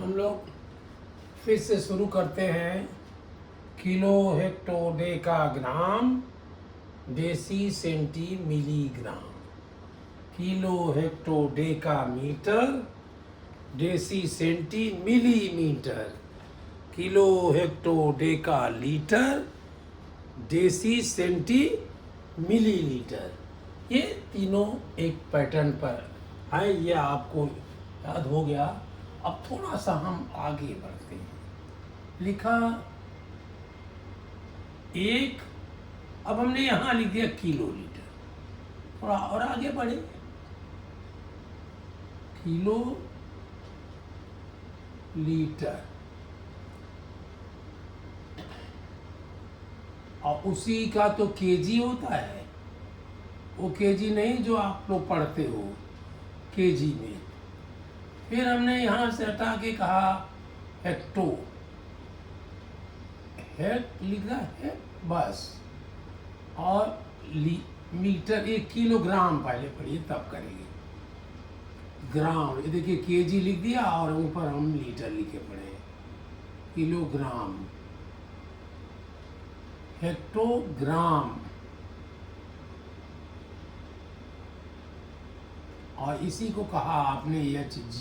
हम लोग फिर से शुरू करते हैं। Kilo hecto deca gram deci centi milligram, kilo hecto deca metre deci centi millimetre, kilo hecto deca litre deci centi millilitre. ये तीनों एक पैटर्न पर है, ये आपको याद हो गया। अब थोड़ा सा हम आगे बढ़ते हैं। लिखा एक, अब हमने यहाँ लिख दिया किलो लीटर। थोड़ा और आगे बढ़े, किलो लीटर, और उसी का तो केजी होता है। वो केजी नहीं जो आप लोग पढ़ते हो केजी में। फिर हमने यहाँ से हटा के कहा हेक्टो, हेक्ट लिखा है बस, और मीटर, एक किलोग्राम पहले पढ़िए तब करेंगे। ग्राम, ये देखिए केजी लिख दिया और ऊपर हम लीटर लिखे पड़े, किलोग्राम, हेक्टोग्राम, और इसी को कहा आपने HG।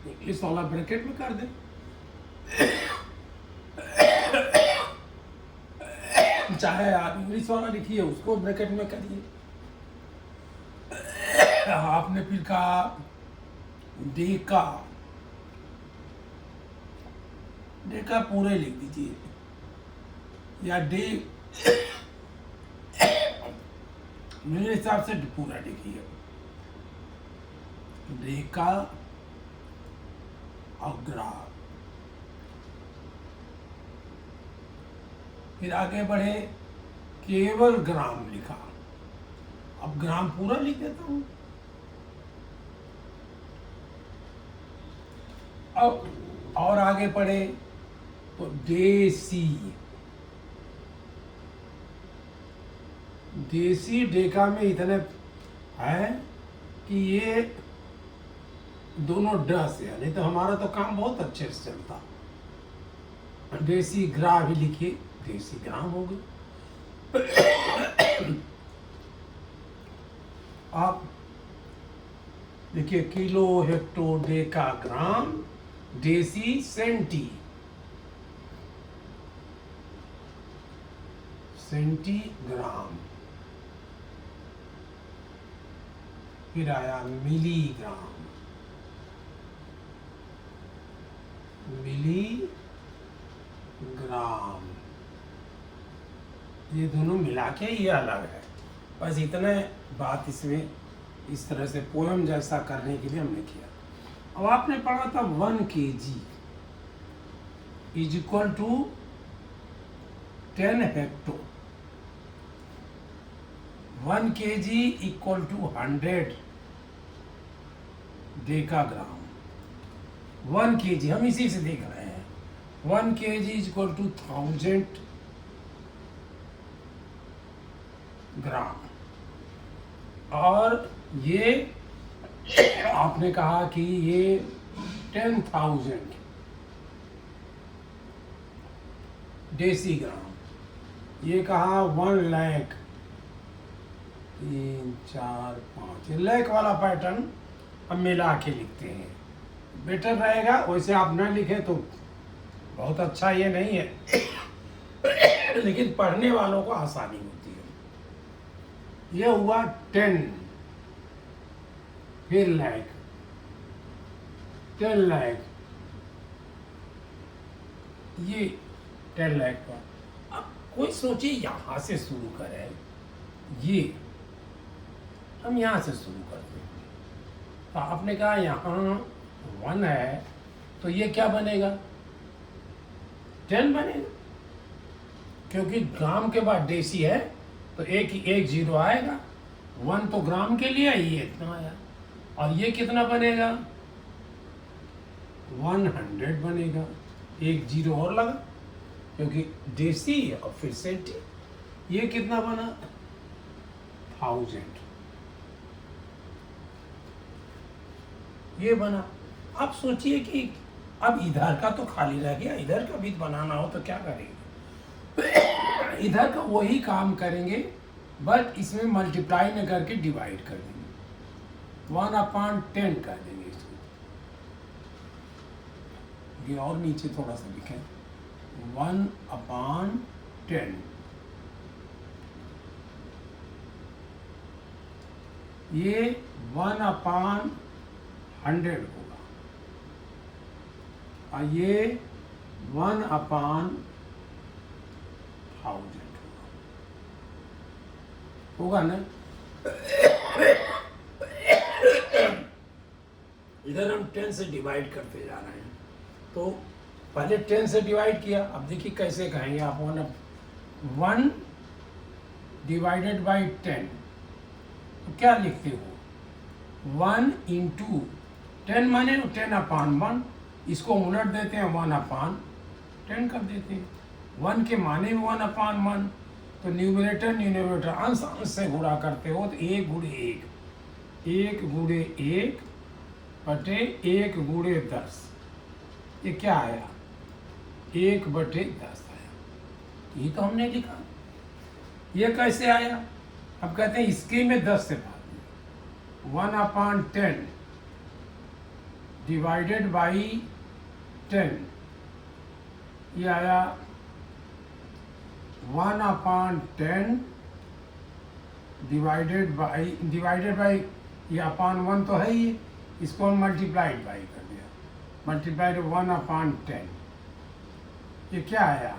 इंग्लिश वाला ब्रैकेट में कर दे, चाहे आप इंग्लिश वाला लिखिए उसको ब्रैकेट में करिए। आपने फिर कहा डेका, डेका पूरे लिख दीजिए, या डे, मेरे हिसाब से पूरा लिखिए, डेका और ग्राम। फिर आगे बढ़े, केवल ग्राम लिखा। अब ग्राम पूरा लिख देता हूं। अब और आगे बढ़े तो देसी, देसी डेका में इतने है कि ये दोनों डस है, नहीं तो हमारा तो काम बहुत अच्छे से चलता। देसी ग्रा भी लिखिए, देसी ग्राम हो गए। आप देखिए, kilo hecto deca gram deci senti, centigram. फिर आया मिलीग्राम, मिलीग्राम। ये दोनों मिला के ये अलग है। बस इतने बात इसमें इस तरह से पोएम जैसा करने के लिए हमने किया। अब आपने पढ़ा था 1 kg is equal to 10 hecto. 1 kg equal to 100 decagram. 1 kg, हम इसी से देख रहे हैं। 1 kg इज इक्वल टू 1000 ग्राम। और ये आपने कहा कि ये 10,000 डेसी ग्राम। ये कहा 1 लाख, 3, 4, 5, लाख वाला पैटर्न हम मिला के लिखते हैं, बेटर रहेगा। वैसे आप ना लिखें तो बहुत अच्छा, ये नहीं है लेकिन पढ़ने वालों को आसानी होती है। ये हुआ 10, फिर लाख, 10 लाख, ये 10 लाख का। अब कोई सोचिए यहाँ से शुरू करें, ये हम यहाँ से शुरू करते हैं। तो आपने कहा यहाँ 1 है तो ये क्या बनेगा, 10 बनेगा, क्योंकि ग्राम के बाद डेसी है तो एक जीरो आएगा। 1 तो ग्राम के लिए, ये इतना आया। और ये कितना बनेगा, 100 बनेगा, एक जीरो और लगा क्योंकि देसी और फिर सेंटी। ये कितना बना, 1000। ये बना। आप सोचिए कि अब इधर का तो खाली रह गया, इधर का भी बनाना हो तो क्या करेंगे? इधर का वही काम करेंगे, बट इसमें मल्टीप्लाई न करके डिवाइड कर देंगे, 1/10 कर देंगे इसको। ये और नीचे थोड़ा सा लिखें, 1/10। ये 1/100 होगा, और ये 1/1000 होगा ना। इधर हम 10 से डिवाइड करते जा रहे हैं, तो पहले 10 से डिवाइड किया, अब देखिए कैसे कहेंगे आप। 1 डिवाइडेड बाई 10, तो क्या लिखते हो? 1 इंटू 10 माने 10/1, इसको उलट देते हैं, 1/10 कर देते हैं। 1 के माने भी 1/1, तो न्यूमरेटर अंश अंश से गुणा करते हो, तो 1 गुणे 1, 1 गुणे 1 बटे 1 गुणे 10, ये क्या आया? 1/10 आया। ये तो हमने लिखा। ये कैसे आया? अब कहते हैं इसके में 10 से भाग दिया, 1/10 डिवाइडेड बाई 10, ये आया 1/10 डिवाइडेड बाई ये /1 तो है ही, इसको हम मल्टीप्लाइड बाई कर दिया, मल्टीप्लाइड 1/10, ये क्या आया?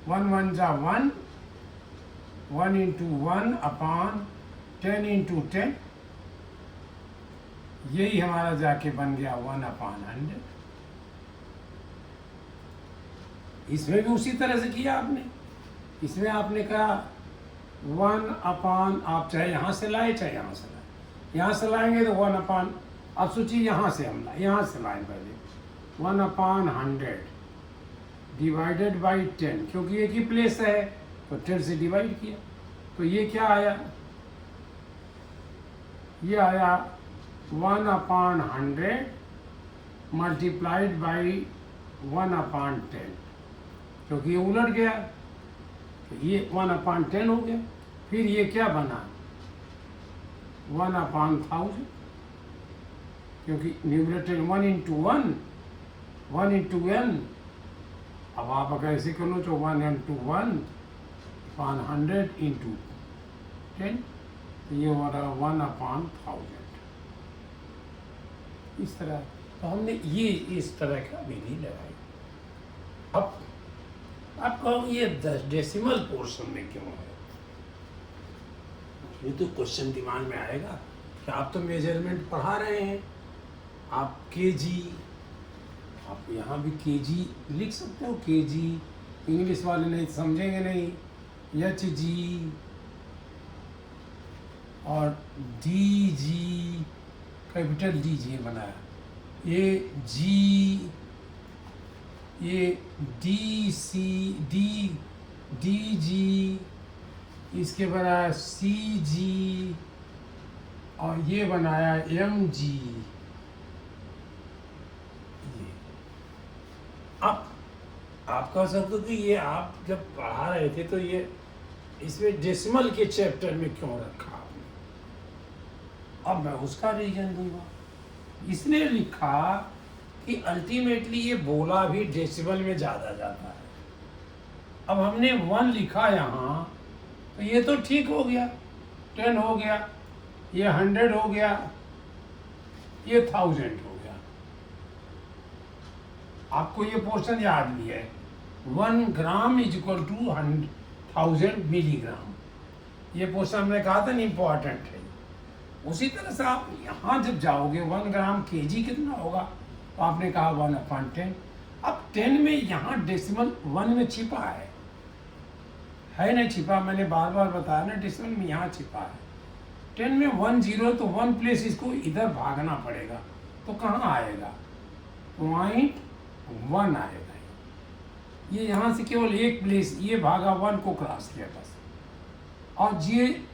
1 1 जा 1, 1 इंटू 1/10 इंटू 10, यही हमारा जाके बन गया 1/100। इसमें भी उसी तरह से किया आपने। इसमें आपने कहा 1/, आप चाहे यहाँ से लाए चाहे यहाँ से लाए, यहाँ से लाएंगे तो 1/, अब सोचिए यहाँ से हम लाए, यहाँ से लाए पहले 1/100 डिवाइडेड बाई 10, क्योंकि एक ही प्लेस है तो 10 से डिवाइड किया, तो ये क्या आया? ये आया 1/100 मल्टीप्लाइड बाई 1/10, क्योंकि ये उलट गया, तो ये 1/10 हो गया। फिर ये क्या बना? 1/1000, क्योंकि न्यूमरेटर 1 इंटू 1, 1 इंटू n। अब आप अगर ऐसे कर लो तो 1 इंटू 1/100 इंटू 10, ये हो रहा 1/1000। इस तरह तो हमने ये इस तरह का विधि लगाई। अब आप कहोगे ये डेसिमल पोर्शन में क्यों है? ये तो क्वेश्चन दिमाग में आएगा कि आप तो मेजरमेंट पढ़ा रहे हैं, आप केजी, आप यहाँ भी केजी लिख सकते हो, केजी। इंग्लिश वाले नहीं समझेंगे नहीं, HG और DG, कैपिटल DG बनाया, ये G, ये DC, DG, इसके बनाया CG, और ये बनाया MG। अब आप कह सकते हो कि ये आप जब पढ़ा रहे थे तो ये इसमें डेसिमल के चैप्टर में क्यों रखा आपने? अब मैं उसका रीजन दूंगा। इसने लिखा कि अल्टीमेटली ये बोला भी डेसिमल में ज़्यादा जाता है। अब हमने 1 लिखा यहाँ, तो ये तो ठीक हो गया, 10 हो गया, ये 100 हो गया, ये 1000 हो गया। आपको ये पोर्शन याद भी है, 1 gram is equal to 1000 milligram. ये पोर्शन हमने कहा था ना, इम्पॉर्टेंट है। उसी तरह से आप यहाँ जब जाओगे 1 ग्राम केजी कितना होगा, तो आपने कहा 1/10। अब 10 में यहाँ डेसिमल 1 में छिपा है नहीं छिपा? मैंने बार बार बताया ना, डेसिमल में यहाँ छिपा है। 10 में 1 0, तो 1 प्लेस इसको इधर भागना पड़ेगा, तो कहाँ आएगा? 0.1 आएगा। ये यहाँ से केवल एक प्लेस, ये भागा 1 को क्रॉस किया बस। और ये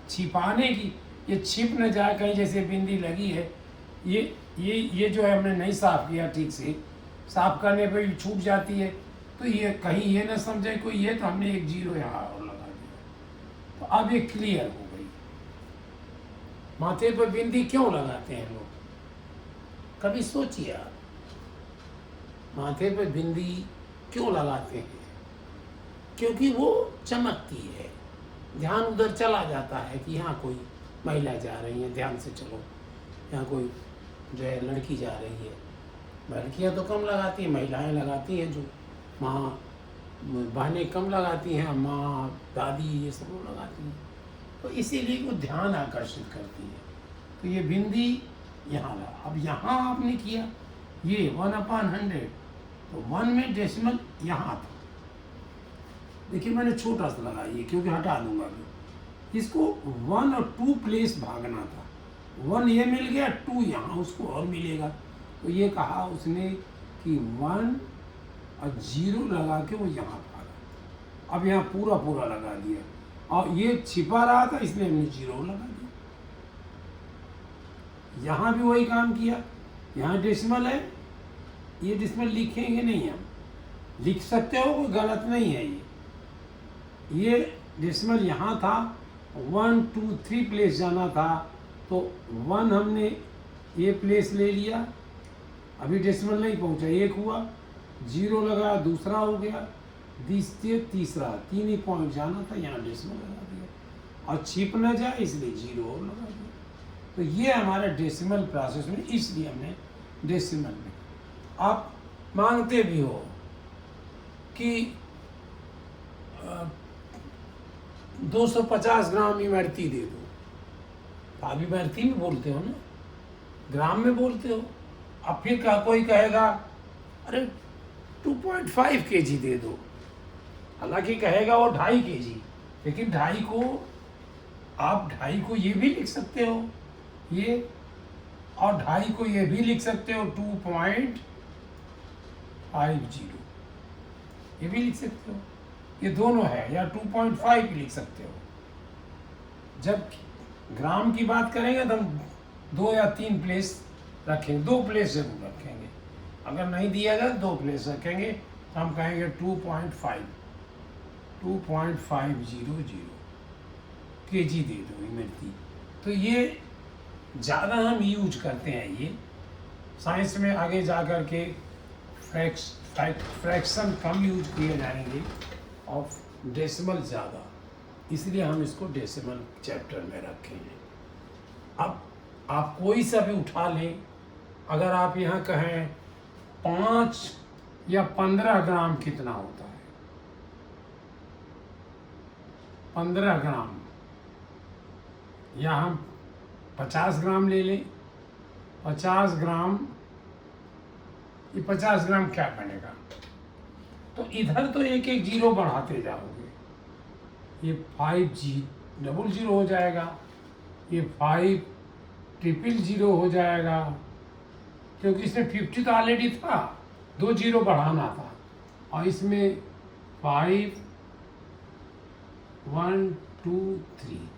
छिपाने की, ये छिप न जाए कहीं, जैसे बिंदी लगी है ये जो है हमने नहीं साफ किया ठीक से, साफ करने पे भी छूट जाती है, तो ये कहीं ये ना समझे कोई ये तो हमने एक जीरो यहाँ और लगा दिया। तो अब ये क्लियर हो गई। माथे पर बिंदी क्यों लगाते हैं लोग, कभी सोचिए आप, माथे पर बिंदी क्यों लगाते हैं? क्योंकि वो चमकती है, ध्यान उधर चला जाता है कि यहाँ कोई महिला जा रही है, ध्यान से चलो, यहाँ कोई जो है लड़की जा रही है। लड़कियाँ तो कम लगाती हैं, महिलाएं लगाती हैं, जो माँ बहनें कम लगाती हैं, माँ दादी ये सब लोग लगाती हैं, तो इसीलिए वो ध्यान आकर्षित करती है। तो ये बिंदी यहाँ लगा। अब यहाँ आपने किया ये 1/100, तो 1 में डेसिमल यहाँ था, देखिए मैंने छोटा सा लगाइए क्योंकि हटा दूंगा अभी। इसको 1 और 2 प्लेस भागना था, 1 ये मिल गया, 2 यहाँ उसको और मिलेगा। तो ये कहा उसने कि 1 और 0 लगा के वो यहाँ भागा। अब यहाँ पूरा पूरा लगा दिया, और ये छिपा रहा था इसलिए हमने 0 लगा दिया। यहाँ भी वही काम किया, यहाँ डेसिमल है, ये डेसिमल लिखेंगे नहीं, हम लिख सकते हो, कोई गलत नहीं है। ये डेसिमल यहाँ था, 1 2 3 प्लेस जाना था, तो 1 हमने ये प्लेस ले लिया, अभी डेसिमल नहीं पहुँचा, 1 हुआ, 0 लगा, दूसरा हो गया, तीसरा, 3 ही पॉइंट जाना था, यहाँ डेसिमल लगा दिया, और छिप न जाए इसलिए 0 और लगा दिया। तो ये हमारे डेसिमल प्रोसेस में, इसलिए हमने डेसिमल में। आप मांगते भी हो कि 250 ग्राम इमरती दे दो, तो आप इमरती में बोलते हो ना, ग्राम में बोलते हो। अब फिर कोई कहेगा अरे 2.5 kg दे दो, हालांकि कहेगा वो 2.5 kg, लेकिन 2.5 को आप 2.5 को ये भी लिख सकते हो ये, और 2.5 को ये भी लिख सकते हो 2.50, ये भी लिख सकते हो, ये दोनों है, या 2.5 भी लिख सकते हो। जब ग्राम की बात करेंगे तो हम 2 या 3 प्लेस रखेंगे, 2 प्लेस जरूर रखेंगे, अगर नहीं दिया जाए 2 प्लेस रखेंगे, तो हम कहेंगे 2.500 kg दे दो इमरती। तो ये ज़्यादा हम यूज करते हैं, ये साइंस में आगे जा कर के फ्रैक्शन कम यूज किए जाएंगे और डेसिमल ज़्यादा, इसलिए हम इसको डेसिमल चैप्टर में रखे हैं। अब आप कोई सा भी उठा लें, अगर आप यहाँ कहें 5 या 15 ग्राम कितना होता है, 15 ग्राम, या हम 50 ग्राम ले लें, 50 ग्राम, ये 50 ग्राम क्या बनेगा, तो इधर तो एक एक जीरो बढ़ाते जाओगे, ये 500 हो जाएगा, ये 500 हो जाएगा, क्योंकि इसमें 50 तो ऑलरेडी था, 2 जीरो बढ़ाना था, और इसमें 5 1 2 3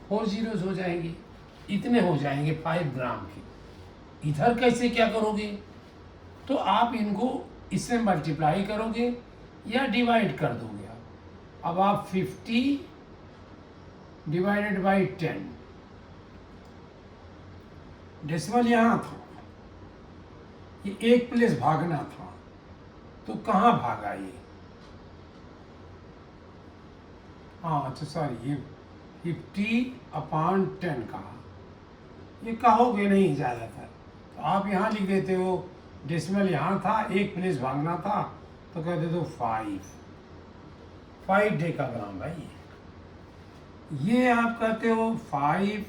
4 zeros हो जाएंगे, इतने हो जाएंगे 5 ग्राम के। इधर कैसे क्या करोगे, तो आप इनको इससे मल्टीप्लाई करोगे या डिवाइड कर दोगे आप। अब आप 50 डिवाइडेड बाई 10, डेसिमल यहाँ था, ये एक प्लेस भागना था, तो कहाँ भागा ये, हाँ अच्छा सॉरी, ये 50/10 कहा, ये कहोगे नहीं ज़्यादातर, तो आप यहाँ लिख देते हो, डेसिमल यहाँ था, एक प्लेस भागना था, तो कह देते हो 5 डेकाग्राम भाई। ये आप कहते हो 5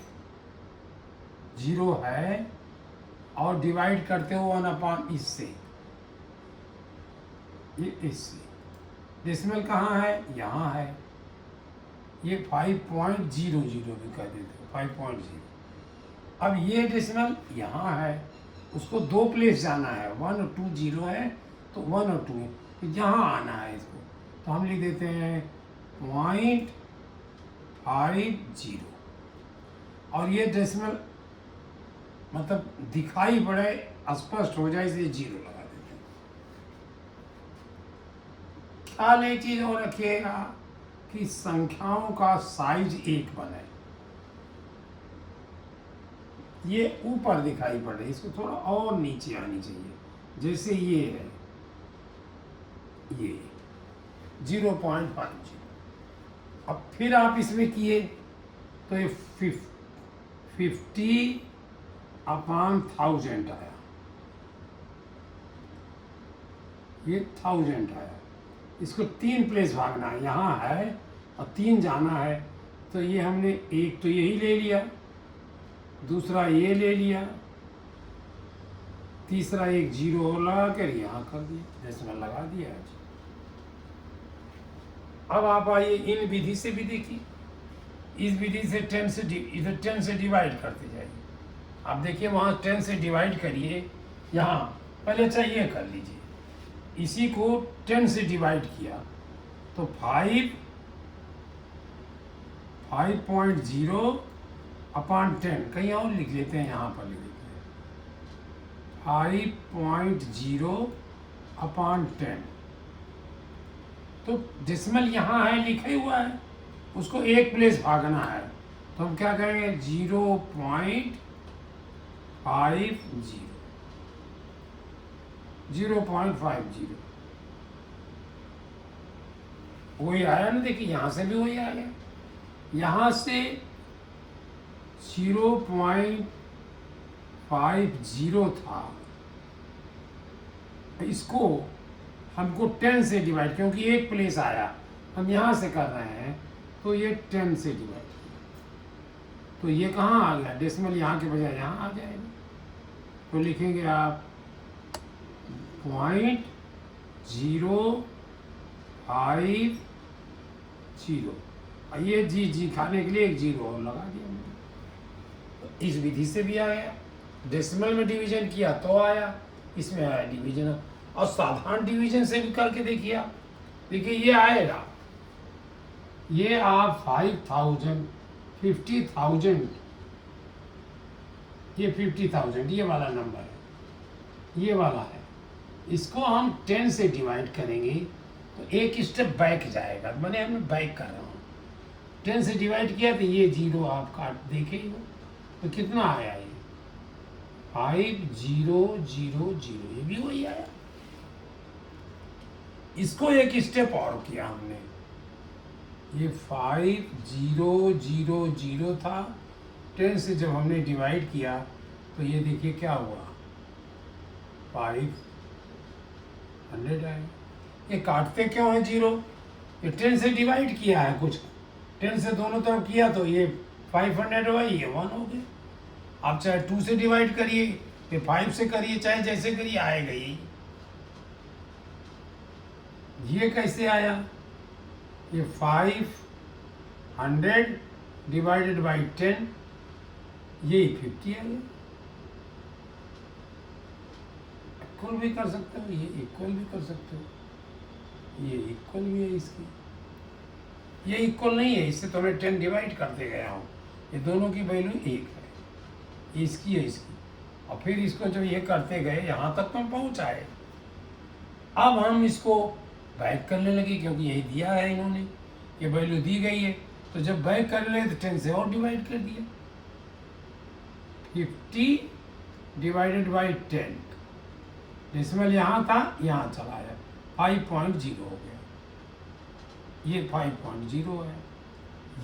0 है, और डिवाइड करते हो 1/, इससे, ये इससे, डेसिमल कहाँ है, यहाँ है, ये 5.00 भी कह देते हो, 5.0। अब ये डेसिमल यहाँ है, उसको 2 प्लेस जाना है, 1 और 2 0 है, तो 1 और 2 है, तो यहाँ आना है इसको, तो हम लिख देते हैं 0.50, और ये डेसिमल मतलब दिखाई पड़े, स्पष्ट हो जाए, इसलिए जीरो लगा देते हैं। ख्याल एक चीज और रखिएगा कि संख्याओं का साइज एक बने। ये ऊपर दिखाई पड़ रही है, इसको थोड़ा और नीचे आनी चाहिए। जैसे ये है, ये 0.50। अब फिर आप इसमें किए तो ये 50/1000 आया, ये 1000 आया। इसको 3 प्लेस भागना है, यहाँ है और 3 जाना है। तो ये हमने एक तो यही ले लिया, दूसरा ये ले लिया, तीसरा एक जीरो और लगा कर यहाँ कर दिया, डेसिमल लगा दिया। अब आप आइए इन विधि से भी देखिए। इस विधि से 10 से इधर 10 से डिवाइड करते जाइए। आप देखिए वहाँ 10 से डिवाइड करिए, यहाँ पहले अच्छा ये कर लीजिए, इसी को 10 से डिवाइड किया तो 5.0/10, कहीं और लिख लेते हैं, यहाँ पर लिख लेते हैं 5.0/10। तो डेसिमल यहाँ है, लिखा हुआ है, उसको एक प्लेस भागना है। तो हम क्या करेंगे, 0.50, 0.50 वही आया ना। देखिए यहाँ से भी वही आया, यहाँ से 0.50 था, इसको हमको 10 से डिवाइड, क्योंकि एक प्लेस आया, हम यहाँ से कर रहे हैं, तो ये 10 से डिवाइड किया तो ये कहाँ आ गया, डेसिमल यहाँ के बजाय यहाँ आ जाएगा। तो लिखेंगे आप 0.050, और ये जी खाने के लिए एक जीरो और लगा दिया मैंने। तो इस विधि से भी आया, डेसिमल में डिवीजन किया तो आया, इसमें आया डिवीजन। और साधारण डिवीजन से भी करके देखिए आप, देखिए ये आएगा, ये आप 5000, 50,000, ये 50,000 ये वाला नंबर है, ये वाला है। इसको हम 10 से डिवाइड करेंगे तो एक स्टेप बैक जाएगा, मैंने हमें बैक कर रहा हूँ। 10 से डिवाइड किया तो ये जीरो आप काट देखे ही हो, तो कितना आया ये 5000, ये भी वही आया। इसको एक स्टेप और किया हमने, ये 5000 था, 10 से जब हमने डिवाइड किया तो ये देखिए क्या हुआ, 500 आया। ये काटते क्यों है जीरो, ये 10 से डिवाइड किया है, कुछ 10 से दोनों तरफ किया तो ये 500 हुआ, ये 1 हो गया। आप चाहे 2 से डिवाइड करिए, फिर 5 से करिए, चाहे जैसे करिए आएगा यही। ये कैसे आया, ये 500 डिवाइडेड बाई 10, ये 50 आ गया। इक्वल भी कर सकते हो, ये इक्वल भी कर सकते हो, ये इक्वल भी है इसकी, ये इक्वल नहीं है, इससे तो मैं 10 डिवाइड करते गया हूँ। ये दोनों की वैल्यू एक है, इसकी है इसकी, और फिर इसको जब ये करते गए यहाँ तक तो हम पहुँच आए। अब हम इसको बैक करने लगे, क्योंकि यही दिया है इन्होंने, ये वैल्यू दी गई है। तो जब बैक करने लगे तो 10 से और डिवाइड कर दिया, 50 डिवाइडेड बाई 10, डेसिमल यहाँ था, यहाँ चला आया, 5.0 हो गया, ये 5.0 है।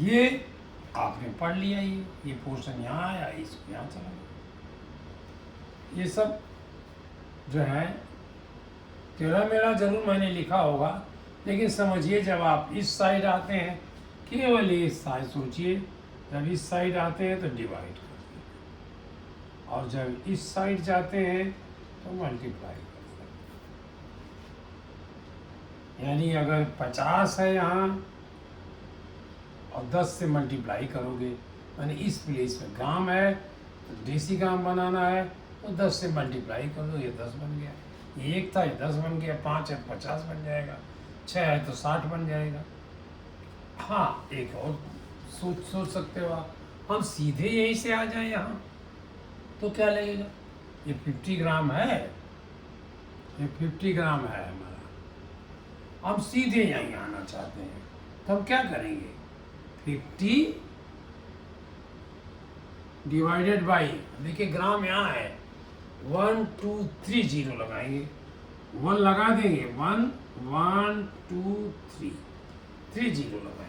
ये आपने पढ़ लिया, ये पोर्शन यहाँ आया, इसको यहाँ चला गया। ये सब जो है तेरा मेरा जरूर मैंने लिखा होगा, लेकिन समझिए जब आप इस साइड आते हैं, केवल इस साइड सोचिए, जब इस साइड आते हैं तो डिवाइड करते हैं, और जब इस साइड जाते हैं तो मल्टीप्लाई करते हैं। यानी अगर 50 है यहाँ और 10 से मल्टीप्लाई करोगे, यानी इस प्लेस में ग्राम है तो देसी ग्राम बनाना है तो 10 से मल्टीप्लाई कर दो, ये 10 बन गया। ये 1 था, ये 10 बन गया, 5 है 50 बन जाएगा, 6 है तो 60 बन जाएगा। हाँ, एक और सोच सकते हो आप, हम सीधे यहीं से आ जाए यहाँ, तो क्या लगेगा, ये 50 ग्राम है, ये 50 ग्राम है हमारा। हम सीधे यहीं आना चाहते हैं, तो हम क्या करेंगे, 50 डिवाइडेड बाई, देखिए ग्राम यहाँ है, 1 2 3 जीरो लगाएंगे, 1 लगा देंगे, 1 1 2 3 3 जीरो लगाएंगे।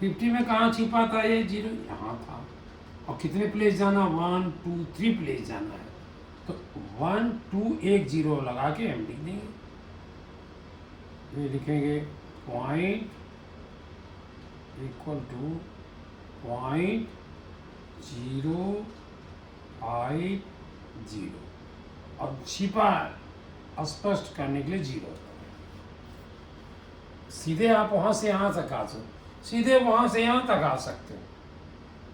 50 में कहाँ छिपा था ये जीरो, यहाँ था, और कितने प्लेस जाना, 1 2 3 प्लेस जाना है, तो 1 2 1 जीरो लगा के हम लिख देंगे, ये लिखेंगे पॉइंट इक्वल टू 0.5 और छिपा स्पष्ट करने के लिए जीरो। सीधे आप वहां से यहां तक आ सकते, सीधे वहां से यहां तक आ सकते हो,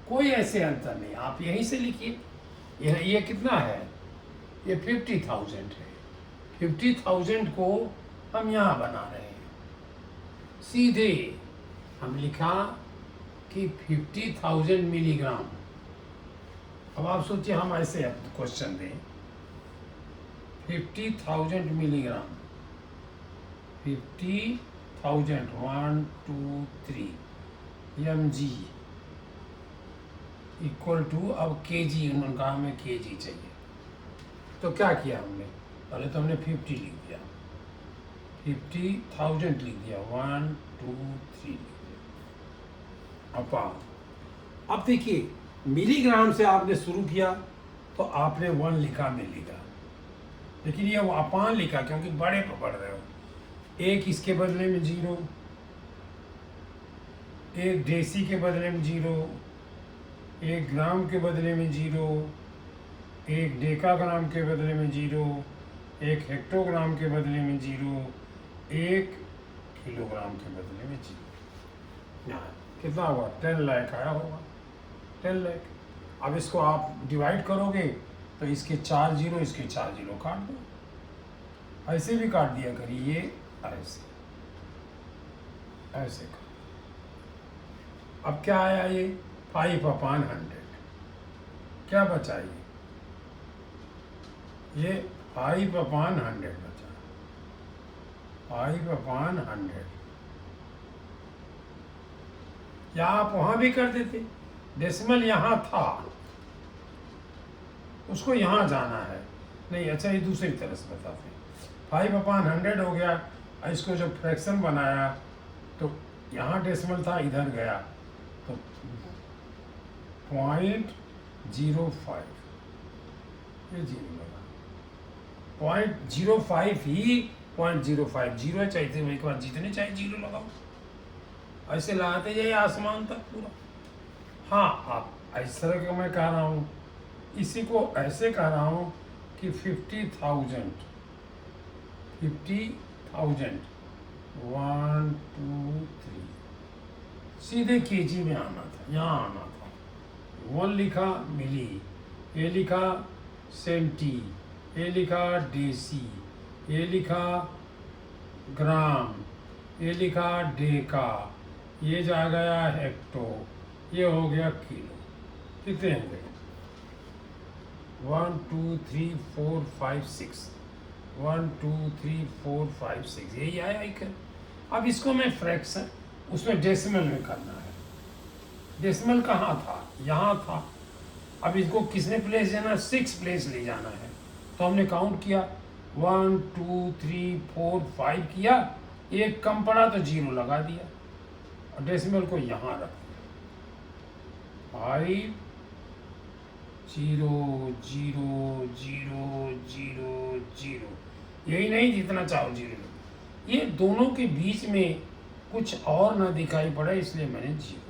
कोई ऐसे अंतर नहीं, आप यहीं से लिखिए। ये कितना है, ये 50,000 है, 50,000 को हम यहाँ बना रहे हैं, सीधे हम लिखा कि 50,000 मिलीग्राम। अब आप सोचिए हम ऐसे क्वेश्चन दें, 50,000 मिलीग्राम, 50,000 1 2 3 mg इक्वल टू, अब केजी, उन्होंने कहा हमें केजी चाहिए, तो क्या किया हमने, पहले तो हमने 50 लिख दिया, 50,000 लिख दिया, 1 2 3 लिख दिया, अब देखिए मिलीग्राम से आपने शुरू किया तो आपने 1 लिखा मिलीग्राम, लेकिन ये वो अपान लिखा क्योंकि बड़े पर पढ़ रहे हो, एक इसके बदले में जीरो, एक डेसी के बदले में जीरो, एक ग्राम के बदले में जीरो, एक डेकाग्राम के बदले में जीरो, एक हेक्टोग्राम के बदले में जीरो, एक किलोग्राम के बदले में जीरो। यहाँ कितना हुआ, 10 लाख आया होगा, 10 लाख। अब इसको आप डिवाइड करोगे तो इसके 4 जीरो, इसके 4 जीरो काट दो, ऐसे भी काट दिया करिए, ये ऐसे ऐसे काट। अब क्या आया, ये 5/100, क्या बचा ये 5/100 बचा, 5/100, या आप वहां भी कर देते, डेसिमल यहाँ था, उसको यहाँ जाना है, नहीं अच्छा ये दूसरी तरह से बताते हैं, 5/100 हो गया, इसको जब फ्रैक्शन बनाया तो यहाँ डेसिमल था, इधर गया तो 0.05, ये जीरो लगा, 0.05 ही 0.05 जीरो चाहिए, एक बार जितने चाहिए जीरो लगाओ, ऐसे लगाते जाइए आसमान तक पूरा। हाँ, आप इस तरह का मैं कह रहा हूँ, इसी को ऐसे कह रहा हूँ कि 50,000 1 2 3 सीधे केजी में आना था, यहाँ आना था, 1 लिखा मिली, ये लिखा सेंटी, ये लिखा डेसी, ये लिखा ग्राम, ये लिखा डेका, ये जा गया हेक्टो, ये हो गया किलो। कितने हो गए, 1 2 3 4 5 6, 1 2 3 4 5 6, यही आया एक। अब इसको मैं फ्रैक्शन, उसमें डेसिमल में करना है, डेसिमल कहाँ था, यहाँ था, अब इसको किसने प्लेस जाना, 6 प्लेस ले जाना है, तो हमने काउंट किया 1 2 3 4 5 किया, एक कम पड़ा तो जीरो लगा दिया, और डेसिमल को यहाँ रख दिया, 5 0 0 0 0 0, यही नहीं जितना चाहो जीरो, ये दोनों के बीच में कुछ और ना दिखाई पड़े इसलिए मैंने जीरो।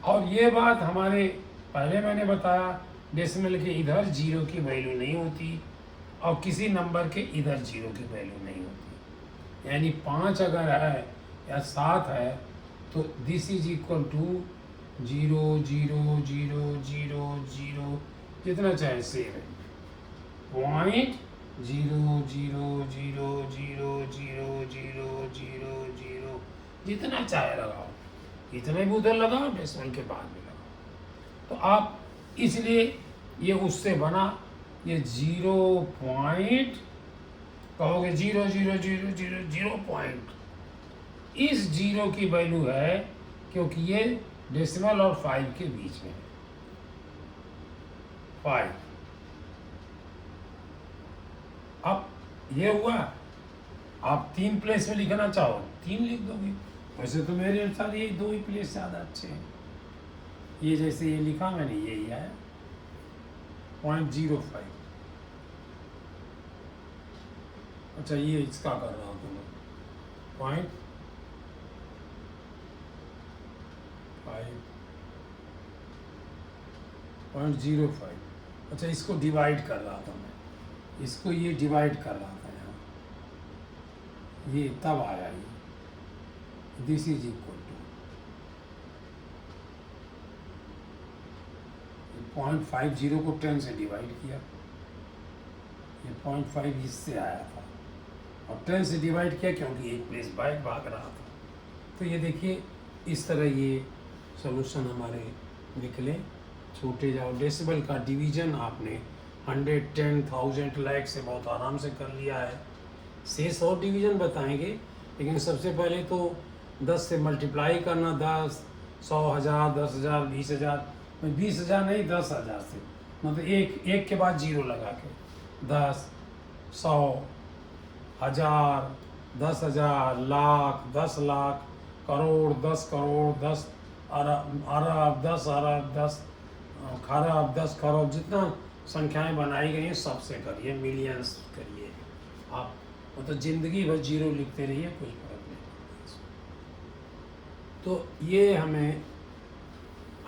और ये बात हमारे पहले मैंने बताया, डेसिमल के इधर जीरो की वैल्यू नहीं होती और किसी नंबर के इधर जीरो की वैल्यू नहीं होती, यानी 5 अगर है या 7 है तो दिस इज इक्वल टू 0 0 0 0 0, जितना चाहे सेम है, 0.0 0 0 0 0 0 0 0, जितना चाहे लगाओ, इतने भी उधर लगाओ, डेसिमल के बाद भी लगाओ। तो आप इसलिए ये उससे बना, ये 0 कहोगे 0.0000 इस जीरो की वैल्यू है, क्योंकि ये डेसिमल और 5 के बीच में है। 5 अब ये हुआ, आप 3 प्लेस में लिखना चाहो 3 लिख दोगे, वैसे तो मेरे अनुसार ये 2 ही प्लेस ज़्यादा अच्छे हैं। ये जैसे ये लिखा मैंने, यही है 0.05। अच्छा, ये इसका कर रहा हूँ मैं 0.05। अच्छा, इसको डिवाइड कर रहा था मैं, इसको ये डिवाइड कर रहा था यहाँ, ये तब आया ये, दिस इज इक्वल टू 0.50 को 10 से डिवाइड किया, ये 0.5 इससे आया था, और 10 से डिवाइड किया क्योंकि एक प्लेस बाइक भाग रहा था। तो ये देखिए, इस तरह ये सॉल्यूशन हमारे निकले। छूटे जाओ, डेसिबल का डिवीजन आपने 100, 10, 1000, लाख से बहुत आराम से कर लिया है। शेष और डिवीजन बताएंगे, लेकिन सबसे पहले तो 10 से मल्टीप्लाई करना, 10, 100, 1000, 10,000, 20,000, 20,000 नहीं 10,000 से, मतलब एक के बाद जीरो लगा के 10, 100, 1000, 10,000, लाख, 10 लाख, करोड़, 10 करोड़, 10 अरब, 10 अरब, 10 खरब, 10 खरब, जितना संख्याएं बनाई गई हैं सबसे करिए, मिलियंस करिए आप, मतलब ज़िंदगी भर जीरो लिखते रहिए, कुछ फर्क नहीं पड़ता। तो ये हमें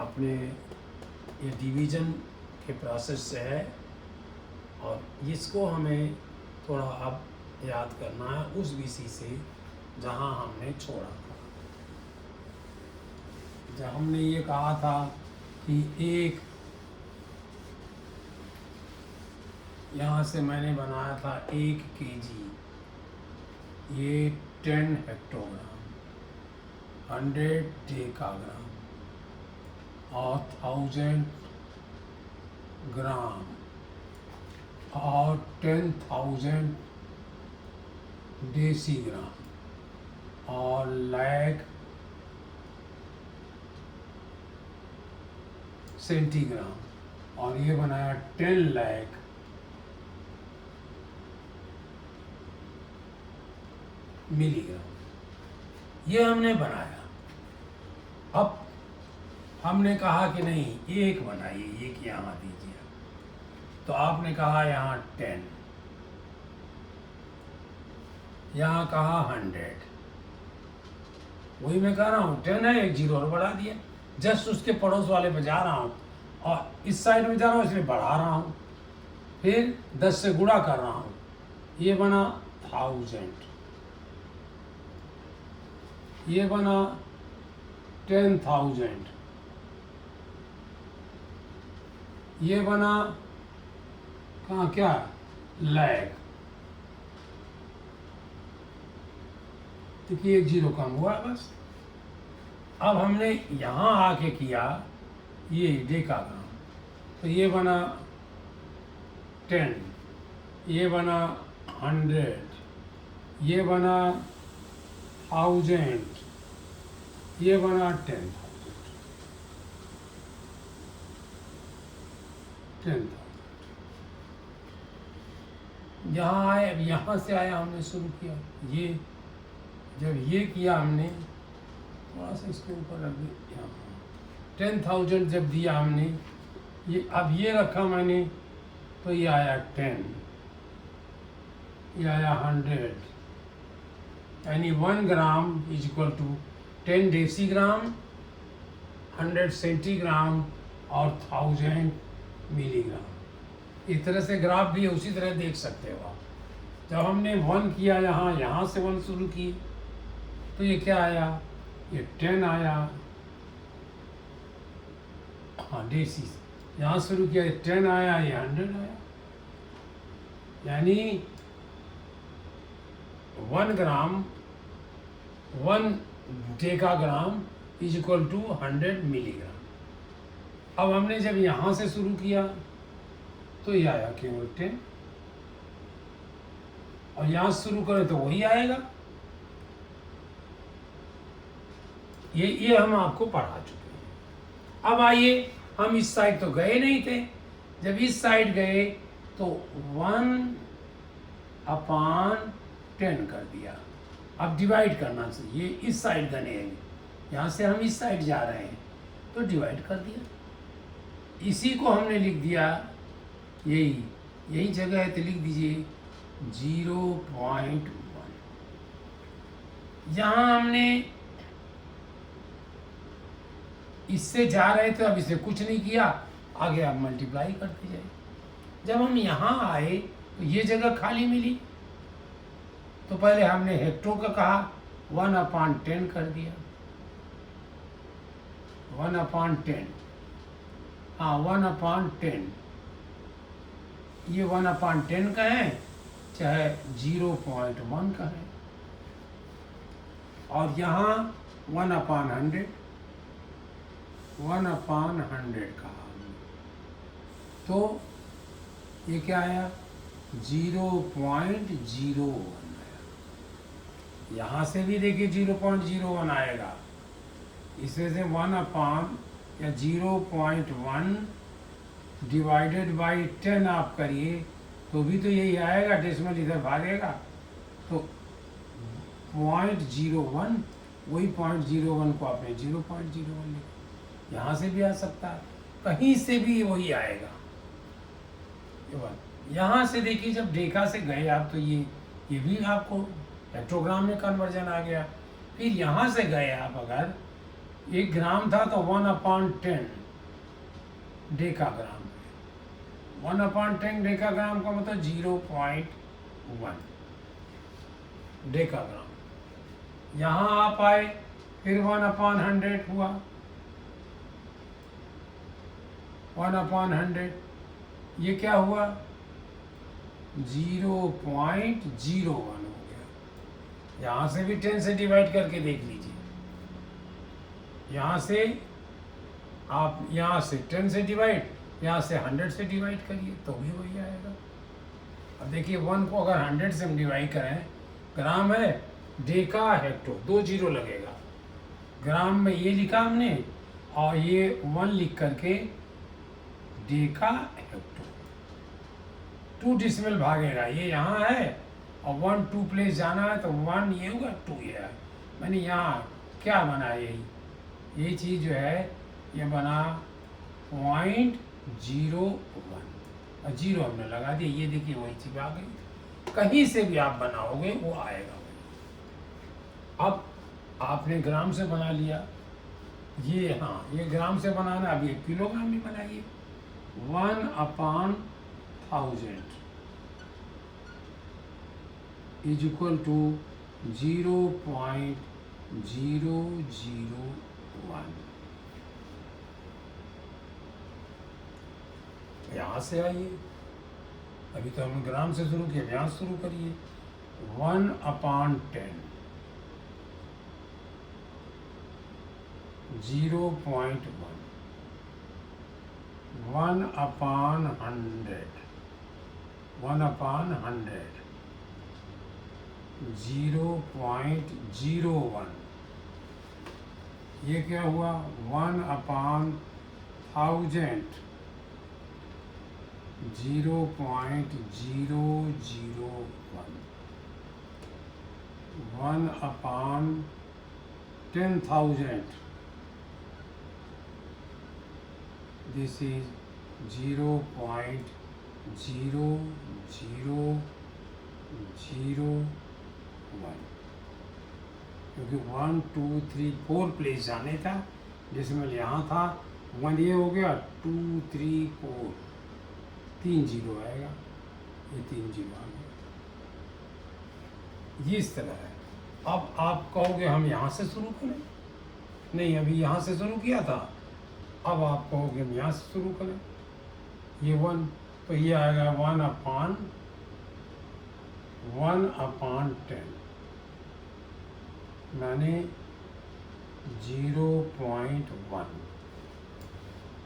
अपने ये डिवीज़न के प्रोसेस से है, और इसको हमें थोड़ा अब याद करना है उस विषय से जहाँ हमने छोड़ा था। जब हमने ये कहा था कि एक, यहाँ से मैंने बनाया था 1 kg, ये 10 हेक्टोग्राम, 100 डेकाग्राम और 1000 ग्राम और 10,000 डेसीग्राम और लाख सेंटीग्राम, और ये बनाया 10 लाख मिलीग्राम। ये हमने बनाया। अब हमने कहा कि नहीं एक बनाइए, एक यहाँ दीजिए, तो आपने कहा यहाँ 10, यहाँ कहा 100, वही मैं कह रहा हूँ 10 है, एक जीरो और बढ़ा दिया, जस्ट उसके पड़ोस वाले पे जा रहा हूँ और इस साइड में जा रहा हूँ इसलिए बढ़ा रहा हूँ, फिर 10 से गुणा कर रहा हूँ, ये बना 1000, ये बना 10,000, ये बना कहाँ क्या लाख, देखिए एक जीरो कम हुआ बस। अब हमने यहाँ आके किया ये डेकाग्राम, तो ये बना 10, ये बना 100, ये बना 1000, ये बना 10,000। यहाँ आए, अब यहाँ से आया, हमने शुरू किया, ये जब ये किया हमने, थोड़ा सा इसके ऊपर रख दिया, 10,000 जब दिया हमने, ये अब ये रखा मैंने, तो ये आया 10, ये आया 100, यानी 1 gram is equal to 10 decigram, 100 centigram और 1000 मिलीग्राम। इस तरह से ग्राफ भी उसी तरह देख सकते हो आप। जब हमने 1 किया यहाँ से 1 शुरू की, तो ये क्या आया, ये 10 आया, हाँ डेसी, यहाँ शुरू किया 10 आया, ये 100 आया, यानी 1 gram 1 decagram is equal to 100 milligram. अब हमने जब यहाँ से शुरू किया तो ये आया केवल 10, और यहाँ से शुरू करें तो वही आएगा। ये हम आपको पढ़ा चुके हैं। अब आइए, हम इस साइड तो गए नहीं थे, जब इस साइड गए तो 1/10 कर दिया। अब डिवाइड करना चाहिए, इस साइड गने हैं, यहाँ से हम इस साइड जा रहे हैं तो डिवाइड कर दिया। इसी को हमने लिख दिया, यही जगह है तो लिख दीजिए 0.1। यहाँ हमने इससे जा रहे थे, अब इसे कुछ नहीं किया, आगे आप मल्टीप्लाई करते जाए। जब हम यहाँ आए तो ये जगह खाली मिली, तो पहले हमने हेक्टो का कहा, 1/10 कर दिया। 1/10, हाँ 1/10, ये 1/10 का है, चाहे 0.1 का है। और यहाँ 1/100, 1/100 का, तो ये क्या आया, 0.01 आया। यहाँ से भी देखिए 0.01 आएगा, इसमें से 0.1 डिवाइडेड बाई 10 आप करिए तो भी तो यही आएगा, डेसिमल इधर भागेगा तो 0.01, वही 0.01 को आपने 0.01 लिखा। यहाँ से भी आ सकता है, कहीं से भी वही आएगा। ये बात, यहाँ से देखिए जब डेका से गए आप तो ये भी आपको हेक्टोग्राम में कन्वर्जन आ गया। फिर यहाँ से गए आप, अगर 1 ग्राम था तो 1/10 डेकाग्राम, 1/10 डेकाग्राम का मतलब 0.1 डेकाग्राम। यहाँ आप आए, फिर 1/100 हुआ, 1/100, ये क्या हुआ, 0.01 हो गया। यहाँ से भी 10 से डिवाइड करके देख लीजिए, यहाँ से आप, यहाँ से 10 से डिवाइड, यहाँ से 100 से डिवाइड करिए तो भी वही आएगा। अब देखिए 1 को अगर 100 से हम डिवाइड करें, ग्राम है, डेका हेक्टो, 2 जीरो लगेगा। ग्राम में ये लिखा हमने, और ये 1 लिख करके डेका हेक्टो, 2 डिसिमल भागेगा, ये यहाँ है, और 1 2 प्लेस जाना है तो 1 ये होगा, 2 ये है। मैंने यहाँ क्या बना, यही चीज़ जो है ये बना 0.01, और 0 हमने लगा दिया, ये देखिए वही चीज़ आ गई। कहीं से भी आप बनाओगे वो आएगा वही। अब आपने ग्राम से बना लिया, ये हाँ ये ग्राम से बनाना, अब ये किलोग्राम भी बनाइए। 1/1000 इज इक्वल टू 0.001। यहाँ से आइए, अभी तो हमने ग्राम से शुरू किया, यहाँ से शुरू करिए। 1/10 0.1, 1/100, 0.01, ये क्या हुआ, 1/1000, 0.001, 1/10,000, this is 0.0001, क्योंकि 1 2 3 4 प्लेस जाने था, जिसमें यहाँ था 1, ये हो गया 2 3 4, 3 जीरो आएगा, ये 3 जीरो आ गया। ये इस तरह है। अब आप कहोगे हम यहाँ से शुरू करें, नहीं अभी यहाँ से शुरू किया था, अब आप कहोगे हम यहाँ से शुरू करें, ये 1 तो ये आएगा 1/10, मैंने 0.1,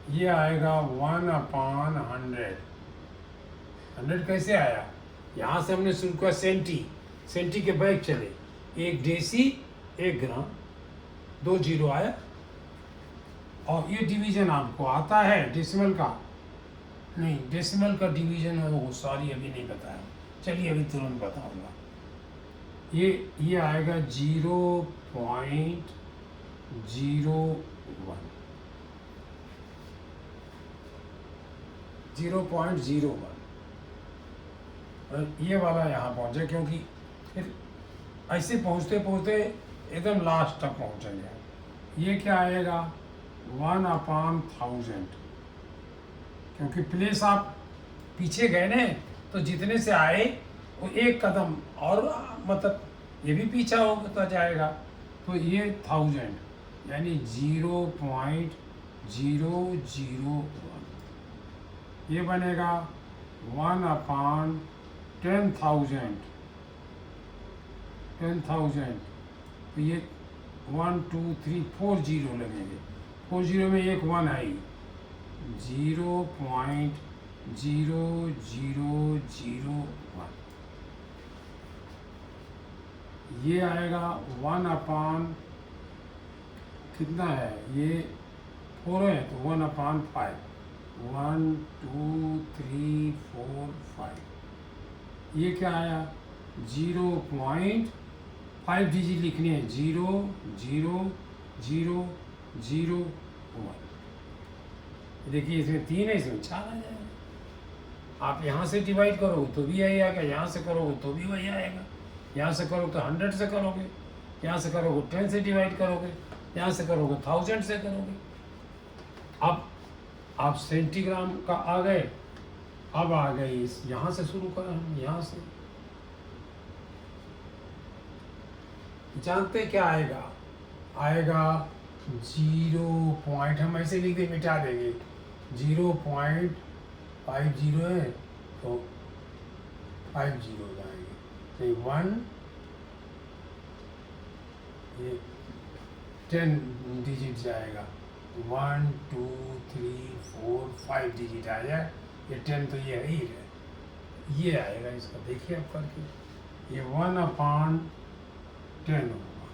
ये आएगा 1/100। 100 कैसे आया? यहाँ से हमने शुरू किया सेंटी, सेंटी के बैग चले, 1 डेसी 1 ग्राम, 2 जीरो आया। और ये डिवीजन आपको आता है डेसिमल का? नहीं, डेसिमल का डिवीजन है वो, सॉरी अभी नहीं बताया, चलिए अभी तुरंत बताऊंगा। ये आएगा 0.01। 0.01। और ये वाला यहाँ पहुँचे, क्योंकि फिर ऐसे पहुँचते पहुँचते एकदम लास्ट तक पहुँचेंगे। ये क्या आएगा? 1/1000, क्योंकि प्लेस आप पीछे गए ना, तो जितने से आए वो एक कदम और, मतलब ये भी पीछा होता जाएगा। तो ये 1000 यानी 0.001 ये बनेगा 1/10,000। 10,000 तो ये 1 2 3 4 जीरो लगेंगे, 4 जीरो में एक 1 आई, 0.0001। ये आएगा 1/, कितना है ये? 4 है तो 1/5। 1 2 3 4 5। ये क्या आया? 0.5 डिजिट लिखनी है, 0.0001। देखिए इसमें 3 है, इसमें 4 आ जाएगा। आप यहाँ से डिवाइड करोगे तो भी यही आएगा, यहाँ से करोगे तो भी वही आएगा, यहाँ से करोगे तो 100 से करोगे, यहाँ से करोगे 10 से डिवाइड करोगे, यहाँ से करोगे 1000 से करोगे। अब आप सेंटीग्राम का आ गए, अब आ गए इस यहाँ से शुरू करें हम, यहाँ से जानते क्या आएगा? आएगा 0. हम ऐसे लिख दे, मिटा देंगे, 0.50 है तो 5 जीरो जाएंगे, तो 1, ये 10 डिजिट जाएगा, 1 2 3 4 5 डिजिट आ जाए। ये 10 तो ये है ही है, ये आएगा इसका, देखिए आप करके, ये 1/10 होगा।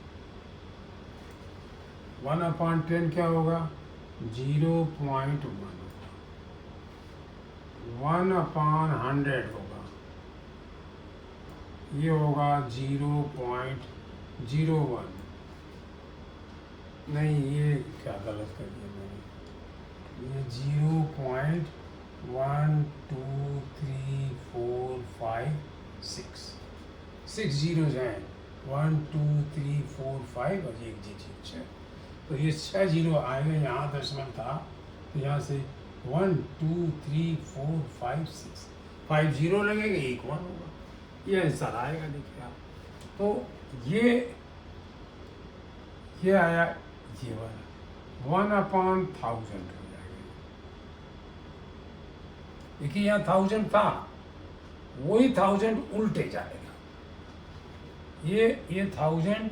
1/10 क्या होगा? 0.1 होगा। 1/100 होगा, ये होगा 0.01। नहीं, ये क्या गलत कर दिया मैंने, ये 0.1 2 3 4 5 6 जीरो हैं, 1 2 3 4 5 और एक डिजिट 6। तो ये 6 जीरो आएगा, यहाँ दशमलव था तो यहाँ से 1 2 3 4 5 6 5 जीरो लगेगा, एक 1 होगा, ये आंसर आएगा। देखिए आप, तो ये आया, ये वाला 1/1000 हो जाएगा। देखिए यहाँ 1000 था, वही 1000 उल्टे जाएगा, ये 1000,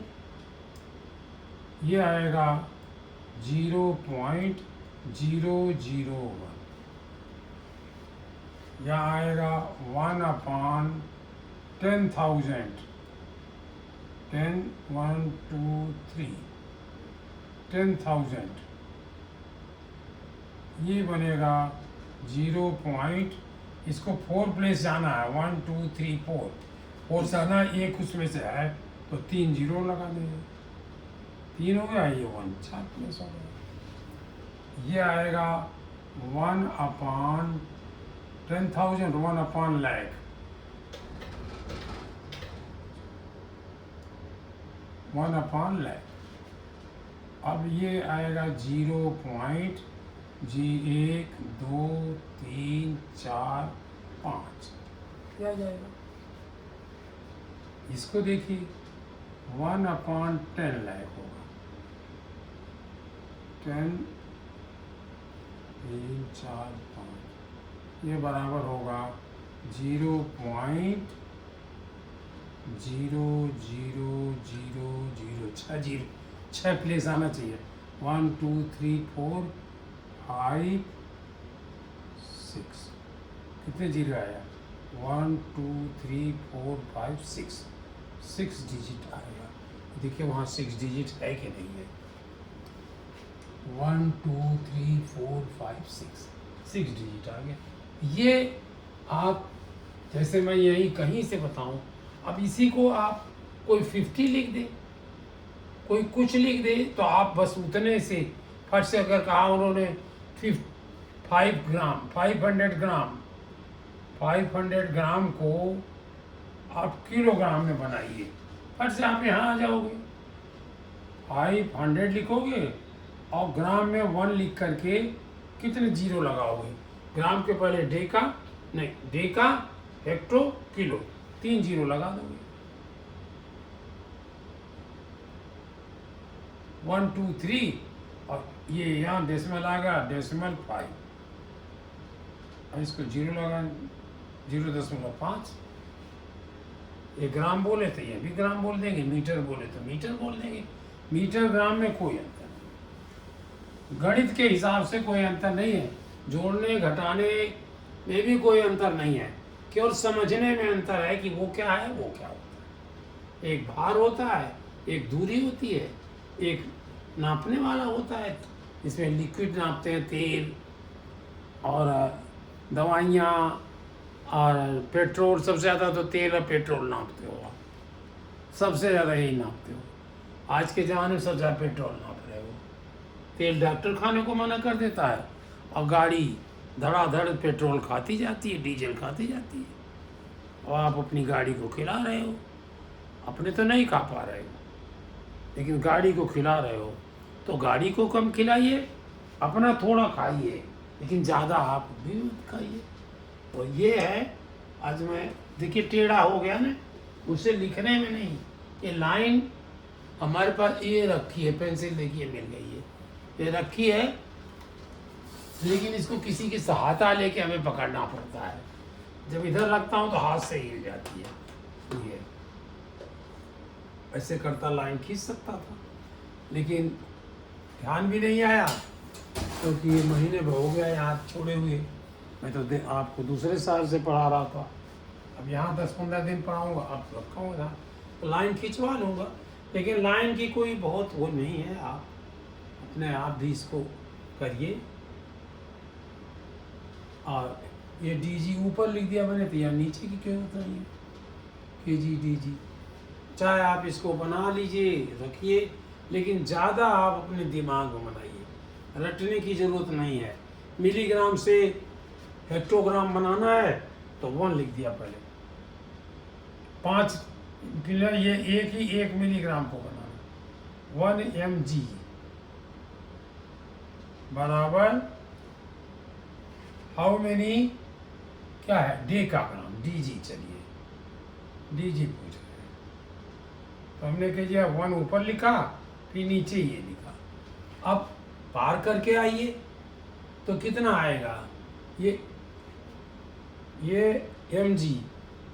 ये आएगा 0.001। यह आएगा 1/10,000। 10 1 2 3 10,000 ये बनेगा 0. इसको 4 प्लेस जाना है, 1 2 3 4 4 जाना, एक उसमें से है तो 3 जीरो लगा देंगे, 3 हो गया, ये 1 4 प्लेस हो गया। ये आएगा 1/10,000, 1/1,00,000। 1/1,00,000। अब ये आएगा 0.1 2 3 4 5, क्या जाएगा? इसको देखिए 1/10,00,000 होगा, 10 3 4 5, ये बराबर होगा 0.00006 जीरो, 6 प्लेस आना चाहिए, 1 2 3 4 5 6 कितने जीरो आया 1 2 3 4 5 6 6 डिजिट आएगा। देखिए वहाँ 6 डिजिट है कि नहीं है 1 2 3 4 5 6 डिजिट आ गया। ये आप जैसे मैं यही कहीं से बताऊं, अब इसी को आप कोई 50 लिख दे, कोई कुछ लिख दे, तो आप बस उतने से फट से अगर कहा उन्होंने 5 ग्राम 500 ग्राम को आप किलोग्राम में बनाइए, फट से आप यहाँ आ जाओगे। 500 लिखोगे और ग्राम में 1 लिख करके कितने जीरो लगाओगे, ग्राम के पहले डेका नहीं, डेका हेक्टो किलो 3 जीरो लगा दोगे। 1 2 3 और ये यहाँ डेसिमल आ गया, डेसिमल 5 और इसको जीरो लगा 0.5। ये ग्राम बोले तो ये भी ग्राम बोल देंगे, मीटर बोले तो मीटर बोल देंगे। मीटर ग्राम में कोई अंतर नहीं, गणित के हिसाब से कोई अंतर नहीं है, जोड़ने घटाने में भी कोई अंतर नहीं है, केवल समझने में अंतर है कि वो क्या है वो क्या होता है। एक भार होता है, एक दूरी होती है, एक नापने वाला होता है, इसमें लिक्विड नापते हैं, तेल और दवाइयाँ और पेट्रोल, सबसे ज़्यादा तो तेल और पेट्रोल नापते हो आप, सबसे ज़्यादा यही नापते हो। आज के ज़माने में सबसे ज़्यादा पेट्रोल नाप रहे हो। तेल डॉक्टर खाने को मना कर देता है और गाड़ी धड़ाधड़ पेट्रोल खाती जाती है, डीजल खाती जाती है, और आप अपनी गाड़ी को खिला रहे हो। अपने तो नहीं खा पा रहे हो, लेकिन गाड़ी को खिला रहे हो, तो गाड़ी को कम खिलाइए, अपना थोड़ा खाइए, लेकिन ज़्यादा आप भी मत खाइए। तो ये है, आज मैं देखिए टेढ़ा हो गया ना, उसे लिखने में नहीं, ये लाइन हमारे पास ये रखी है, पेंसिल देखिए मिल गई है, ये रखी है, लेकिन इसको किसी की सहायता लेके हमें पकड़ना पड़ता है। जब इधर रखता हूँ तो हाथ से हिल जाती है। ये ऐसे करता लाइन खींच सकता था, लेकिन ध्यान भी नहीं आया, क्योंकि ये महीने भर हो गया यहाँ छोड़े हुए। मैं तो आपको दूसरे साल से पढ़ा रहा था, अब यहाँ 10-15 दिन पढ़ाऊँगा, अब रखूँगा तो लाइन खिंचवा लूँगा, लेकिन लाइन की कोई बहुत वो नहीं है, आप अपने आप भी इसको करिए। और ये डीजी ऊपर लिख दिया मैंने, तो यहाँ नीचे की क्यों होता है केजी डीजी, चाहे आप इसको बना लीजिए रखिए, लेकिन ज़्यादा आप अपने दिमाग में बनाइए, रटने की ज़रूरत नहीं है। मिलीग्राम से हेक्टोग्राम बनाना है तो 1 लिख दिया पहले, 5 ये एक ही 1 मिलीग्राम को बनाना, 1 mg बराबर हाउ मेनी क्या है, डेकाग्राम, डीजी। चलिए डीजी पूछ रहे हैं, तो हमने कह दिया 1 ऊपर लिखा, फिर नीचे ये लिखा। अब पार करके आइए तो कितना आएगा, ये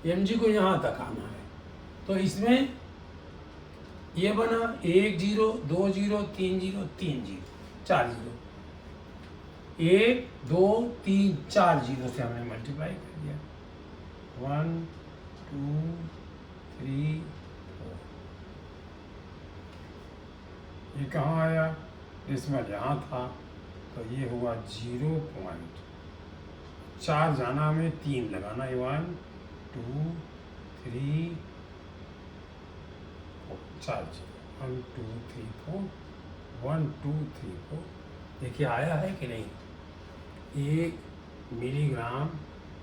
mg को यहाँ तक आना है, तो इसमें ये बना 1 0 2 0 3 0 3 0 4 0, 1 2 3 4 जीरो से हमने मल्टीप्लाई कर दिया, 1 2 3 4। ये कहाँ आया, डेसिमल यहाँ था, तो ये हुआ 0.4 जाना, हमें 3 लगाना है, 1 2 3 4 1 2 3 4 1 2 3 4। देखिए आया है कि नहीं, 1 मिलीग्राम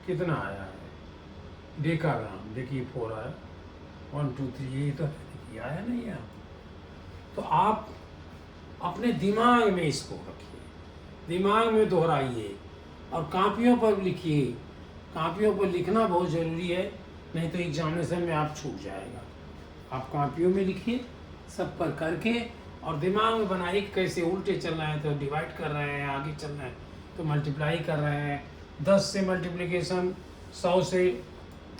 कितना आया है, डेकाग्राम देखिए 4 आया, 1 2 3 ये तो देखिए आया नहीं है। तो आप अपने दिमाग में इसको रखिए, दिमाग में दोहराइए और कापियों पर लिखिए। कापियों पर लिखना बहुत ज़रूरी है, नहीं तो एग्जामिनेशन में आप छूट जाएगा। आप कापियों में लिखिए सब पर करके, और दिमाग में बनाइए कि कैसे उल्टे चल रहे हैं तो डिवाइड कर रहे हैं, आगे चल रहे हैं तो मल्टीप्लाई कर रहे हैं, 10 से मल्टीप्लिकेशन, 100 से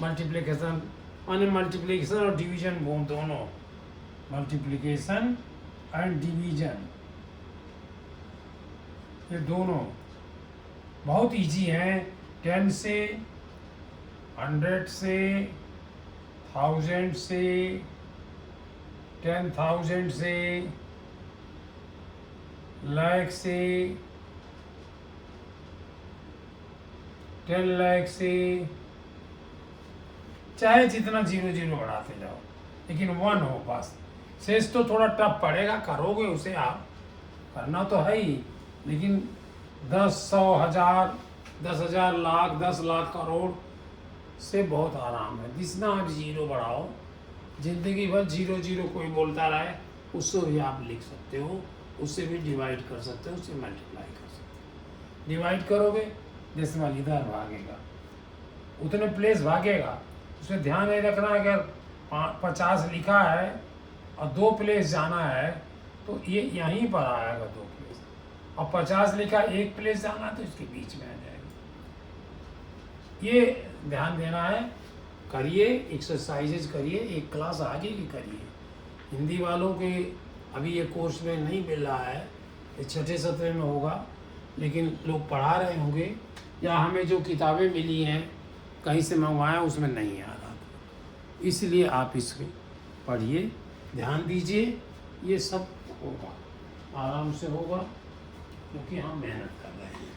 मल्टीप्लिकेशन, माने मल्टीप्लिकेशन और डिवीजन वो दोनों, मल्टीप्लिकेशन एंड डिवीजन ये दोनों बहुत इजी हैं। 10 से, 100 से, 1000 से, 10,000 से, लाख से, 10 लाख से, चाहे जितना जीरो जीरो बढ़ाते जाओ, लेकिन 1 हो बस। शेष तो थोड़ा टफ पड़ेगा, करोगे उसे आप, करना तो है ही, लेकिन 10, 100, 1000, 10,000, लाख, 10 लाख, करोड़ से बहुत आराम है। जितना आप जीरो बढ़ाओ, जिंदगी भर जीरो जीरो कोई बोलता रहे, उससे भी आप लिख सकते हो, उससे भी डिवाइड कर सकते हो, उससे मल्टीप्लाई कर सकते हो। डिवाइड करोगे, डेसिमल इधर भागेगा, उतने प्लेस भागेगा। उसमें ध्यान नहीं रखना, अगर 50 लिखा है और 2 प्लेस जाना है तो ये यहीं पर आएगा 2 प्लेस, और 50 लिखा 1 प्लेस जाना है तो इसके बीच में आ जाएगा। ये ध्यान देना है। करिए, एक्सरसाइजेज करिए, एक क्लास आगे की करिए। हिंदी वालों के अभी ये कोर्स में नहीं मिल रहा है, ये 6ठे 7वें में होगा, लेकिन लोग पढ़ा रहे होंगे, या हमें जो किताबें मिली हैं कहीं से मंगवाया उसमें नहीं आ रहा, इसलिए आप इसको पढ़िए, ध्यान दीजिए, ये सब होगा, आराम से होगा, क्योंकि हम मेहनत कर रहे हैं।